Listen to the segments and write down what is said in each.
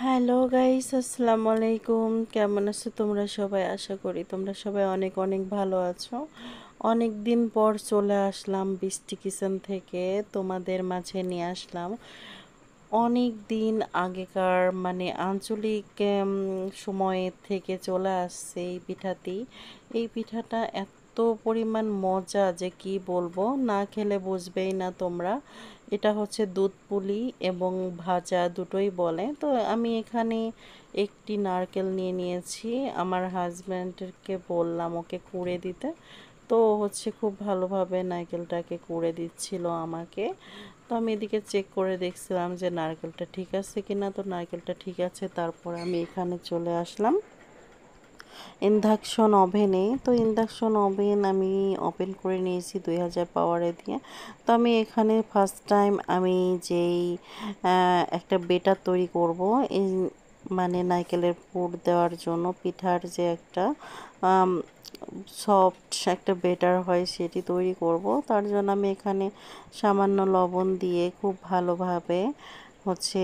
Hello guys, আসসালামু আলাইকুম। কেমন আছো তোমরা সবাই? আশা করি তোমরা সবাই অনেক অনেক ভালো আছো। অনেক দিন পর চলে আসলাম বৃষ্টি কিচেন থেকে, তোমাদের মাঝে নিয়ে আসলাম অনেক দিন আগেকার আঞ্চলিক সময়ে থেকে চলে আসছে এই পিঠাটি। এই পিঠাটা এত পরিমাণ মজা যে কি বলবো, না খেলে বুঝবেই না তোমরা। এটা হচ্ছে দুধ পুলি এবং ভাজা দুটোই বলে। তো আমি এখানে একটি নারকেল নিয়ে নিয়েছি। আমার হাজব্যান্ডকে বললাম ওকে কুড়ে দিতে, তো হচ্ছে খুব ভালোভাবে নারকেলটাকে কুড়ে দিচ্ছিল আমাকে। তো আমি এদিকে চেক করে দেখছিলাম যে নারকেলটা ঠিক আছে কিনা। তো নারকেলটা ঠিক আছে, তারপর আমি এখানে চলে আসলাম ইন্ডাকশন ওভেনে। তো ইন্ডাকশন ওভেন আমি ওপেন করে নিয়েছি 2000 পাওয়ারে দিয়ে। তো আমি এখানে ফার্স্ট টাইম আমি যেই একটা বেটার তৈরি করব, এই নারকেলের পুর দেওয়ার জন্য পিঠার যে একটা সফট একটা বেটার হয় সেটি তৈরি করব। তার জন্য আমি এখানে সামান্য লবণ দিয়ে খুব ভালোভাবে হচ্ছে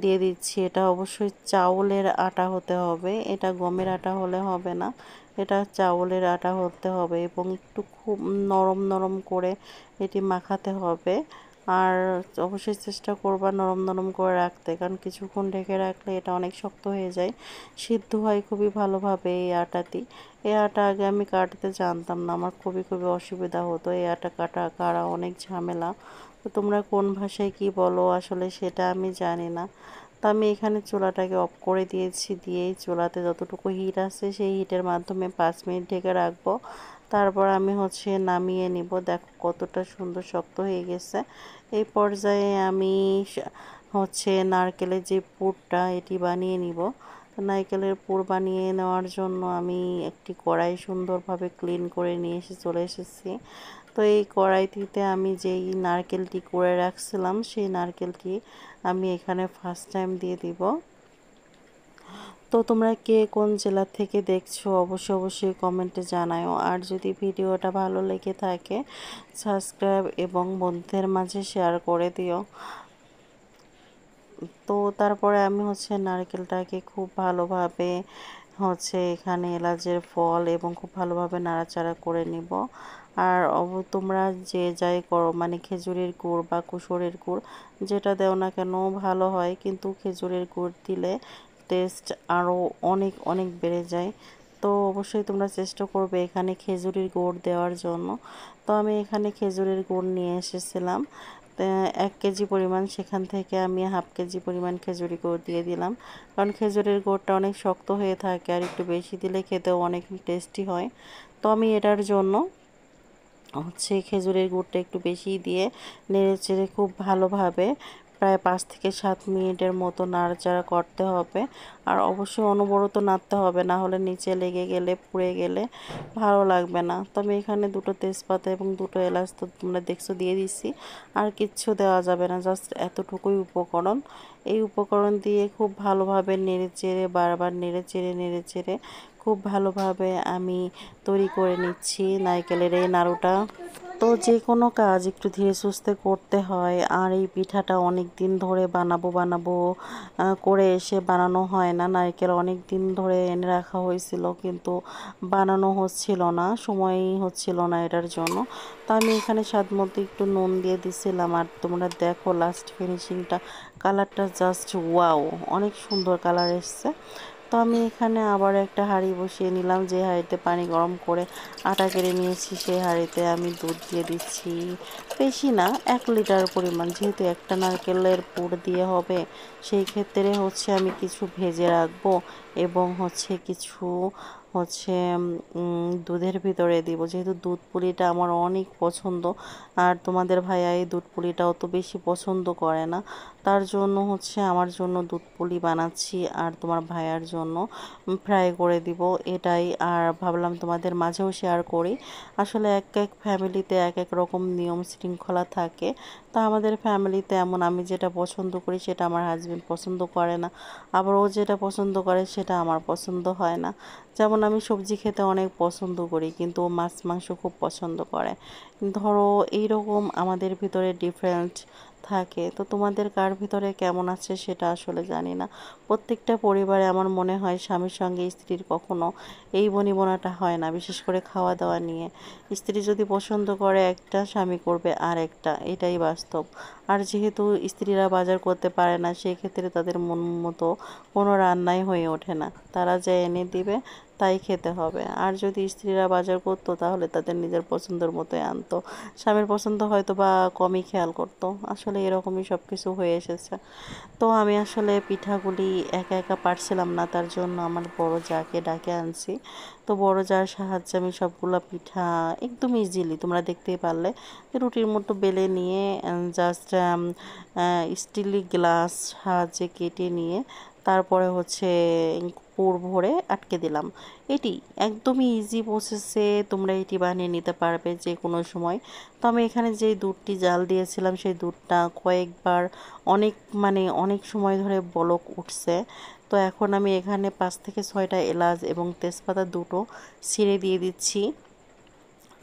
দিয়ে দিচ্ছি। এটা অবশ্যই চাউলের আটা হতে হবে, এটা গমের আটা হলে হবে না, এটা চাউলের আটা হতে হবে এবং একটু খুব নরম নরম করে এটি মাখাতে হবে। আর অবশ্যই চেষ্টা করবা নরম নরম করে রাখতে, কারণ কিছুক্ষণ ঢেকে রাখলে এটা অনেক শক্ত হয়ে যায়, সিদ্ধ হয় খুবই ভালোভাবে এই আটাটি। এই আটা আগে আমি কাটতে জানতাম না, আমার খুবই খুবই অসুবিধা হতো। এই আটা কাটা অনেক ঝামেলা। তো তোমরা কোন ভাষায় কি বলো আসলে সেটা আমি জানি না। তো আমি এখানে চুলাটাকে অফ করে দিয়েছি, দিয়েই চুলাতে যতটুকু হিট আছে সেই হিটের মাধ্যমে 5 মিনিট ঢেকে রাখবো। তারপর আমি হচ্ছে নামিয়ে নিব। দেখো কতটা সুন্দর শক্ত হয়ে গেছে। এই পর্যায়ে আমি হচ্ছে নারকেলের যে পুরটা এটি বানিয়ে নিব। তো নারকেলের পুর বানিয়ে নেওয়ার জন্য আমি একটি কড়াই সুন্দরভাবে ক্লিন করে নিয়ে চলে এসেছি। তো এই কড়াইটিতে আমি যেই নারকেলটি করে রাখছিলাম সেই নারকেলটি আমি এখানে ফার্স্ট টাইম দিয়ে দিব। তো তোমরা কে কোন জেলা থেকে দেখছো অবশ্যই কমেন্টে জানাও। আর যদি ভিডিওটা ভালো লেগে থাকে সাবস্ক্রাইব এবং বন্ধুদের মাঝে শেয়ার করে দিও। তো তারপরে আমি হচ্ছে নারকেলটাকে খুব ভালোভাবে হচ্ছে এখানে এলাচের ফল এবং খুব ভালোভাবে নাড়াচাড়া করে নিব। আর তোমরা যে যাই করো, খেজুরের গুড় বা কুসুরের গুড় যেটা দেও না কেন ভালো হয়, কিন্তু খেজুরের গুড় দিলে টেস্ট আরও অনেক অনেক বেড়ে যায়। তো অবশ্যই তোমরা চেষ্টা করবে এখানে খেজুরের গুড় দেওয়ার জন্য। তো আমি এখানে খেজুরের গুড় নিয়ে এসেছিলাম 1 কেজি পরিমাণ, সেখান থেকে আমি হাফ কেজি পরিমাণ খেজুরি গুড় দিয়ে দিলাম, কারণ খেজুরের গুড়টা অনেক শক্ত হয়ে থাকে আর একটু বেশি দিলে খেতেও অনেক টেস্টি হয়। তো আমি এটার জন্য হচ্ছে খেজুরের গুড়টা একটু বেশি দিয়ে নেড়েচেড়ে খুব ভালোভাবে প্রায় 5 থেকে 7 মিনিটের মতো নাড়াচাড়া করতে হবে। আর অবশ্যই অনবরত নাড়তে হবে, না হলে নিচে লেগে গেলে পুড়ে গেলে ভালো লাগবে না। তো আমি এখানে 2টো তেজপাতা এবং 2টো এলাচ তো তোমরা দেখছো দিয়ে দিচ্ছি, আর কিচ্ছু দেওয়া যাবে না, জাস্ট এতটুকুই উপকরণ। এই উপকরণ দিয়ে খুব ভালোভাবে নেড়েচেড়ে বারবার নেড়েচেড়ে খুব ভালোভাবে আমি তৈরি করে নিচ্ছি নারকেলের এই নাড়ুটা। তো যে কোনো কাজ একটু ধীরে সুস্থে করতে হয়। আর এই পিঠাটা অনেক দিন ধরে বানাবো করে এসে বানানো হয় না। নারকেল অনেক দিন ধরে এনে রাখা হয়েছিল, কিন্তু বানানো হচ্ছিল না, সময়ই হচ্ছিল না এটার জন্য। তো আমি এখানে স্বাদ মতো একটু নুন দিয়ে দিছিলাম। আর তোমরা দেখো লাস্ট ফিনিশিংটা, কালারটা জাস্ট ওয়াও, অনেক সুন্দর কালার এসছে। তো আমি এখানে আবার একটা হাঁড়ি বসিয়ে নিলাম, যে হাঁড়িতে পানি গরম করে আটা কেটে নিয়েছি সেই হাঁড়িতে আমি দুধ দিয়ে দিচ্ছি। বেশি না, 1 লিটার পরিমাণ, যেহেতু একটা নারকেলের পুর দিয়ে হবে সেই ক্ষেত্রে হচ্ছে আমি কিছু ভেজে রাখবো এবং হচ্ছে কিছু হচ্ছে দুধের ভিতরে দিব, যেহেতু দুধ পুলিটা আমার অনেক পছন্দ। আর তোমাদের ভাইয়া এই দুধ পুলিটা অত বেশি পছন্দ করে না, তার জন্য হচ্ছে আমার জন্য দুধ পুলি বানাচ্ছি আর তোমার ভাইয়ার জন্য ফ্রাই করে দিব এটাই। আর ভাবলাম তোমাদের মাঝেও শেয়ার করি। আসলে এক এক ফ্যামিলিতে এক এক রকম নিয়ম শৃঙ্খলা থাকে। তা আমাদের ফ্যামিলিতে এমন, আমি যেটা পছন্দ করি সেটা আমার হাজবেন্ড পছন্দ করে না, আবার ও যেটা পছন্দ করে সেটা আমার পছন্দ হয় না। যেমন আমি সবজি খেতে অনেক পছন্দ করি, কিন্তু ও মাছ মাংস খুব পছন্দ করে। ধরো এইরকম আমাদের ভিতরে ডিফারেন্ট থাকে। তো তোমাদের কার ভিতরে কেমন আছে সেটা আসলে জানি না। প্রত্যেকটা পরিবারে আমার মনে হয় স্বামীর সঙ্গে স্ত্রীর কখনো এই বনিবনাটা হয় না, বিশেষ করে খাওয়া দাওয়া নিয়ে। স্ত্রী যদি পছন্দ করে একটা, স্বামী করবে আর একটা, এটাই বাস্তব। আর যেহেতু স্ত্রীরা বাজার করতে পারে না, সেই ক্ষেত্রে তাদের মন মতো কোনো রান্নাই হয়ে ওঠে না। তারা যা এনে দিবে তাই খেতে হবে। আর যদি স্ত্রীরা বাজার করতো তাহলে তাদের নিজের পছন্দের মতোই আনতো, স্বামীর পছন্দ হয়তো বা কমই খেয়াল করতো। আসলে এরকমই সব কিছু হয়ে এসেছে। তো আমি আসলে পিঠাগুলি একা একা পারছিলাম না, তার জন্য আমার বড় জাকে ডাকে আনছি। তো বড় জার সাহায্যে আমি সবগুলো পিঠা একদম ইজিলি, তোমরা দেখতেই পারলে, রুটির মতো বেলে নিয়ে জাস্ট স্টিলি গ্লাস সাহায্যে কেটে নিয়ে তারপরে হচ্ছে পুর ভরে আটকে দিলাম। এটি একদমই ইজি প্রসেসে তোমরা এটি বানিয়ে নিতে পারবে যে কোনো সময়। তো আমি এখানে যে দুধটি জাল দিয়েছিলাম সেই দুধটা কয়েকবার অনেক অনেক সময় ধরে বলক উঠছে। তো এখন আমি এখানে 5 থেকে 6টা এলাচ এবং তেজপাতা দুটো ছিঁড়ে দিয়ে দিচ্ছি।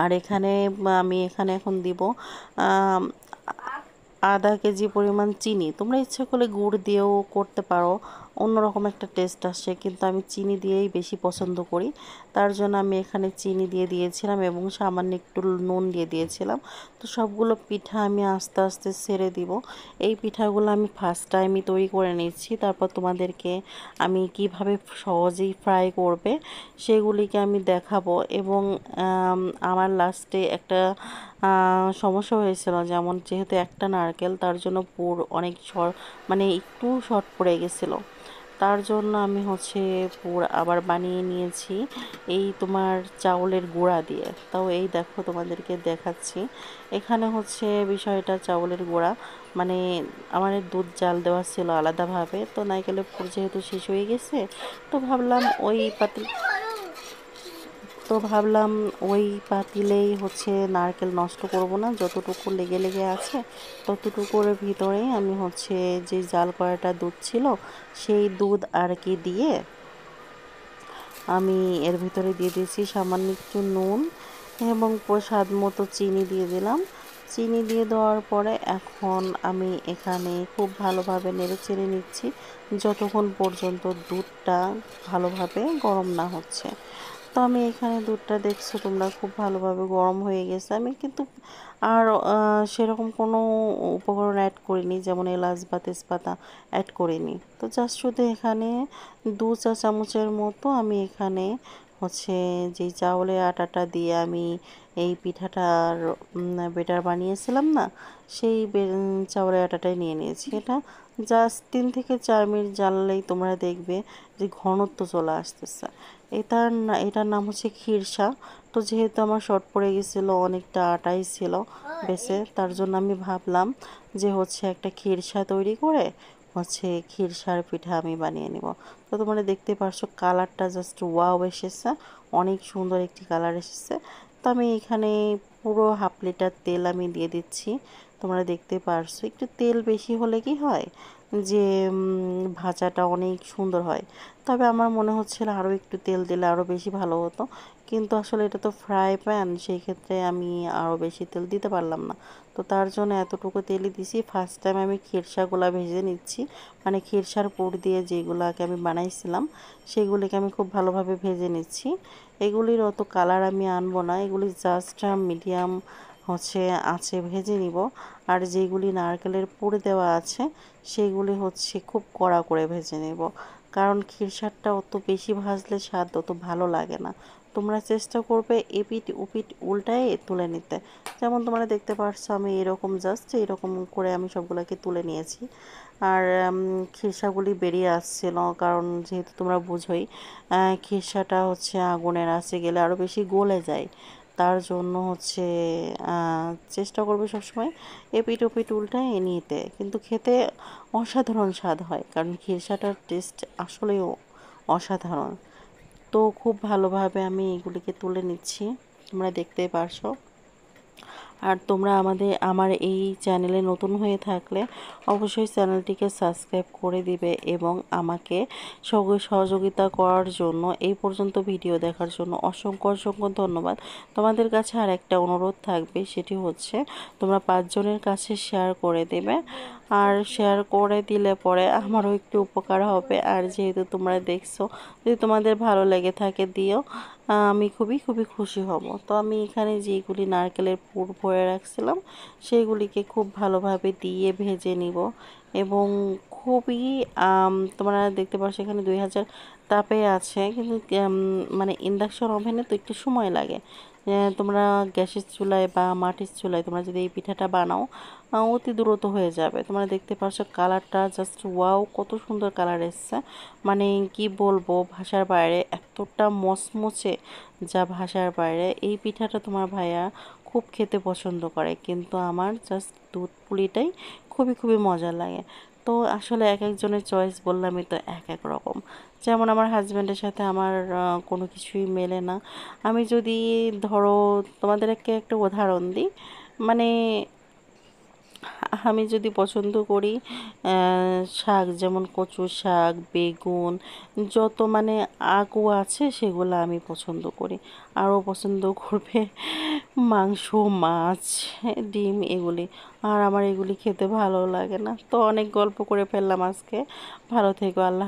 আর এখানে আমি এখন দিব আধা কেজি পরিমাণ চিনি। তোমরা ইচ্ছা করলে গুড় দিয়েও করতে পারো, অন্যরকম একটা টেস্ট আসে, কিন্তু আমি চিনি দিয়েই বেশি পছন্দ করি। তার জন্য আমি এখানে চিনি দিয়ে দিয়েছিলাম এবং সামান্য একটু নুন দিয়ে দিয়েছিলাম। তো সবগুলো পিঠা আমি আস্তে আস্তে ছেড়ে দিব। এই পিঠাগুলো আমি ফার্স্ট টাইমই তৈরি করে নিচ্ছি, তারপর তোমাদেরকে আমি কিভাবে সহজেই ফ্রাই করবে সেগুলিকে আমি দেখাবো। এবং আমার লাস্টে একটা সমস্যা হয়েছিল, যেমন যেহেতু একটা নারকেল, তার জন্য পুর অনেক একটু শর্ট পড়ে গেছিলো। তার জন্য আমি হচ্ছে পুর আবার বানিয়ে নিয়েছি এই তোমার চাউলের গুঁড়া দিয়ে। তাও এই দেখো তোমাদেরকে দেখাচ্ছি। এখানে হচ্ছে বিষয়টা চাউলের গুঁড়া, মানে আমার দুধ জাল দেওয়া ছিল আলাদাভাবে। তো নারকেলের পুর যেহেতু শেষ হয়ে গেছে, তো ভাবলাম ওই পাতিল তো ভাবলাম ওই পাতিলেই হচ্ছে নারকেল নষ্ট করব না, যতটুকু লেগে লেগে আছে ততটুকুর ভিতরেই আমি হচ্ছে যে জাল করাটা দুধ ছিল সেই দুধ আর কি দিয়ে আমি এর ভিতরে দিয়ে দিয়েছি সামান্য একটু নুন এবং স্বাদ মতো চিনি দিয়ে দিলাম। চিনি দিয়ে দেওয়ার পরে এখন আমি এখানে খুব ভালোভাবে নেড়েচেড়ে নিচ্ছি যতক্ষণ পর্যন্ত দুধটা ভালোভাবে গরম না হচ্ছে। তো আমি এখানে দুধটা দেখছো তোমরা খুব ভালোভাবে গরম হয়ে গেছে। আমি কিন্তু আর সেরকম কোনো উপকরণ অ্যাড করিনি, যেমন এলাচ বা তেজপাতা অ্যাড করিনি। তো জাস্ট শুধু এখানে 2 চা চামচের মতো আমি এখানে হচ্ছে যেই চাউলের আটাটা দিয়ে আমি এই পিঠাটার বেটার বানিয়েছিলাম না, সেই চাউলের আটাটাই নিয়ে নিয়েছি। এটা জাস্ট 3 থেকে 4 মিনিট জ্বাললেই তোমরা দেখবে যে ঘনত্ব চলে আসতেছে। এটার নাম হচ্ছে খিরসা। তো যেহেতু আমার শর্ট পড়ে গেছিলো, অনেকটা আটাই ছিল বেঁচে, তার জন্য আমি ভাবলাম যে হচ্ছে একটা খিরসা তৈরি করে হচ্ছে খিরসার পিঠা আমি বানিয়ে নিব। তো তোমরা দেখতে পারছো কালারটা জাস্ট ওয়াও এসেছে, অনেক সুন্দর একটি কালার এসেছে। তো আমি এখানে পুরো হাফ লিটার তেল আমি দিয়ে দিচ্ছি। তোমরা দেখতে পারছো একটু তেল বেশি হলে কি হয় যে ভাজাটা অনেক সুন্দর হয়। তবে আমার মনে হচ্ছিল আরও একটু তেল দিলে আরও বেশি ভালো হতো, কিন্তু আসলে এটা তো ফ্রাই প্যান, সেই ক্ষেত্রে আমি আরও বেশি তেল দিতে পারলাম না। তো তার জন্য এতটুকু তেলই দিছি। ফার্স্ট টাইম আমি খেরসাগুলা ভেজে নিচ্ছি, মানে খেরসার পুর দিয়ে যেগুলাকে আমি বানাইছিলাম সেগুলিকে আমি খুব ভালোভাবে ভেজে নিচ্ছি। এগুলির অত কালার আমি আনবো না, এগুলি জাস্ট মিডিয়াম হচ্ছে আঁচে ভেজে নিব। আর যেগুলি নারকেলের পুর দেওয়া আছে সেগুলি হচ্ছে খুব কড়া করে ভেজে নেব, কারণ খিরসারটা অত বেশি ভাজলে স্বাদ অত ভালো লাগে না। তোমরা চেষ্টা করবে এপিঠ ওপিঠ উল্টায়ে তুলে নিতে। যেমন তোমরা দেখতে পারছো আমি এরকম জাস্ট এরকম করে আমি সবগুলোকে তুলে নিয়েছি। আর খিরসাগুলি বেরিয়ে আসছিল, কারণ যেহেতু তোমরা বুঝোই খিরসাটা হচ্ছে আগুনের আঁচে গেলে আরও বেশি গলে যায়। তার জন্য হচ্ছে চেষ্টা করবে সবসময় এপিঠ ওপিঠ উল্টায় নিতে, কিন্তু খেতে অসাধারণ স্বাদ হয়, কারণ খিরসাটার টেস্ট আসলেও অসাধারণ। তো খুব ভালোভাবে আমি এগুলিকে তুলে নিচ্ছি, তোমরা দেখতেই পারছো। আর তোমরা আমার এই চ্যানেলে নতুন হয়ে থাকলে অবশ্যই চ্যানেলটিকে সাবস্ক্রাইব করে দিবে এবং আমাকে সহযোগিতা করার জন্য এই পর্যন্ত ভিডিও দেখার জন্য অসংখ্য অসংখ্য ধন্যবাদ। তোমাদের কাছে আর একটা অনুরোধ থাকবে, সেটি হচ্ছে তোমরা 5 জনের কাছে শেয়ার করে দেবে। আর শেয়ার করে দিলে পরে আমারও একটু উপকার হবে। আর যেহেতু তোমরা দেখছো, যদি তোমাদের ভালো লেগে থাকে দিও, আমি খুবই খুবই খুশি হব। তো আমি এখানে যেগুলি নারকেলের পুর ভরে রাখছিলাম সেইগুলিকে খুব ভালোভাবে দিয়ে ভেজে নিব এবং খুবই তোমরা দেখতে পাচ্ছ এখানে 2000 তাপে আছে, কিন্তু মানে ইন্ডাকশন ওভেনে তো একটু সময় লাগে। তোমরা গ্যাসের চুলায় বা মাটির চুলায় তোমরা যদি এই পিঠাটা বানাও অতি দ্রুত হয়ে যাবে। তোমরা দেখতে পাচ্ছ কালারটা জাস্ট ওয়াও, কত সুন্দর কালার এসছে, মানে কি বলবো ভাষার বাইরে, এতটা মচমচে যা ভাষার বাইরে। এই পিঠাটা তোমার ভাইয়া খুব খেতে পছন্দ করে, কিন্তু আমার জাস্ট দুধ পুলিটাই খুবই খুবই মজা লাগে। তো আসলে এক একজনের চয়েস বললামই তো এক এক রকম। যেমন আমার হাজব্যান্ডের সাথে আমার কোনো কিছুই মেলে না। আমি যদি ধরো তোমাদেরকে একটা উদাহরণ দিই, মানে আমি যদি পছন্দ করি শাক, যেমন কচু শাক, বেগুন, যত মানে আগু আছে সেগুলো আমি পছন্দ করি। আরও পছন্দ করবে মাংস, মাছ, ডিম এগুলি। আর আমার এগুলি খেতে ভালো লাগে না। তো অনেক গল্প করে ফেললাম আজকে। ভালো থেকো, আল্লাহ।